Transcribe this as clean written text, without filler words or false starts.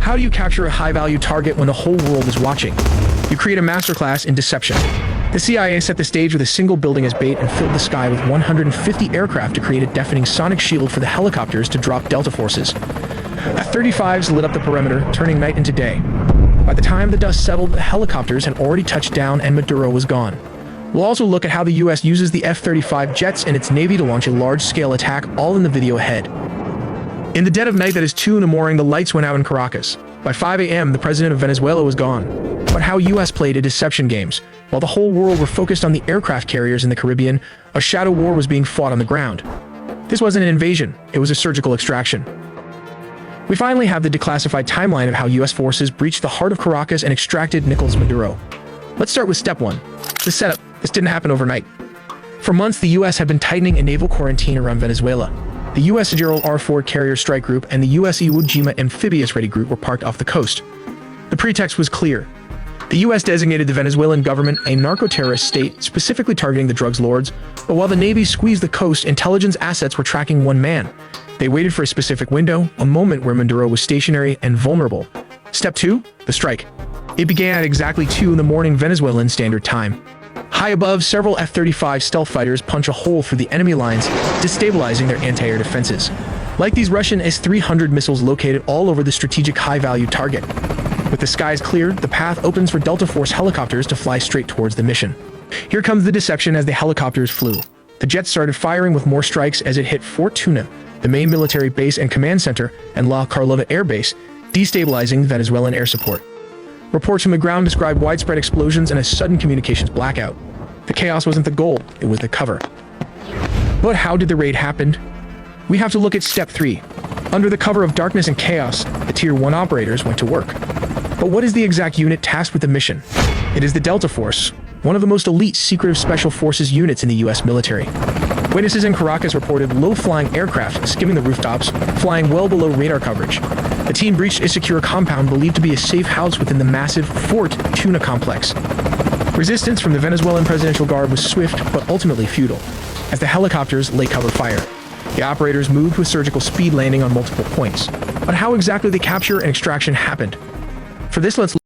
How do you capture a high-value target when the whole world is watching? You create a masterclass in deception. The CIA set the stage with a single building as bait and filled the sky with 150 aircraft to create a deafening sonic shield for the helicopters to drop Delta forces. F-35s lit up the perimeter, turning night into day. By the time the dust settled, the helicopters had already touched down and Maduro was gone. We'll also look at how the US uses the F-35 jets and its Navy to launch a large-scale attack, all in the video ahead. In the dead of night that is 2 in the morning, the lights went out in Caracas. By 5 a.m., the president of Venezuela was gone. But how US played a deception games. While the whole world were focused on the aircraft carriers in the Caribbean, a shadow war was being fought on the ground. This wasn't an invasion, it was a surgical extraction. We finally have the declassified timeline of how US forces breached the heart of Caracas and extracted Nicolas Maduro. Let's start with step 1. The setup. This didn't happen overnight. For months, the US had been tightening a naval quarantine around Venezuela. The US Gerald R. Ford Carrier Strike Group and the US Iwo Jima Amphibious Ready Group were parked off the coast. The pretext was clear. The US designated the Venezuelan government a narco-terrorist state, specifically targeting the drugs lords, but while the Navy squeezed the coast, intelligence assets were tracking one man. They waited for a specific window, a moment where Maduro was stationary and vulnerable. Step 2. The strike. It began at exactly 2 in the morning Venezuelan Standard Time. High above, several F-35 stealth fighters punch a hole through the enemy lines, destabilizing their anti-air defenses. Like these Russian S-300 missiles located all over the strategic high-value target. With the skies cleared, the path opens for Delta Force helicopters to fly straight towards the mission. Here comes the deception as the helicopters flew. The jets started firing with more strikes as it hit Fort Tuna, the main military base and command center, and La Carlota Air Base, destabilizing Venezuelan air support. Reports from the ground described widespread explosions and a sudden communications blackout. The chaos wasn't the goal, it was the cover. But how did the raid happen? We have to look at step 3. Under the cover of darkness and chaos, the Tier 1 operators went to work. But what is the exact unit tasked with the mission? It is the Delta Force, one of the most elite secretive special forces units in the US military. Witnesses in Caracas reported low-flying aircraft skimming the rooftops, flying well below radar coverage. The team breached a secure compound believed to be a safe house within the massive Fort Tuna complex. Resistance from the Venezuelan Presidential Guard was swift but ultimately futile, as the helicopters lay cover fire. The operators moved with surgical speed, landing on multiple points. But how exactly the capture and extraction happened? For this, let's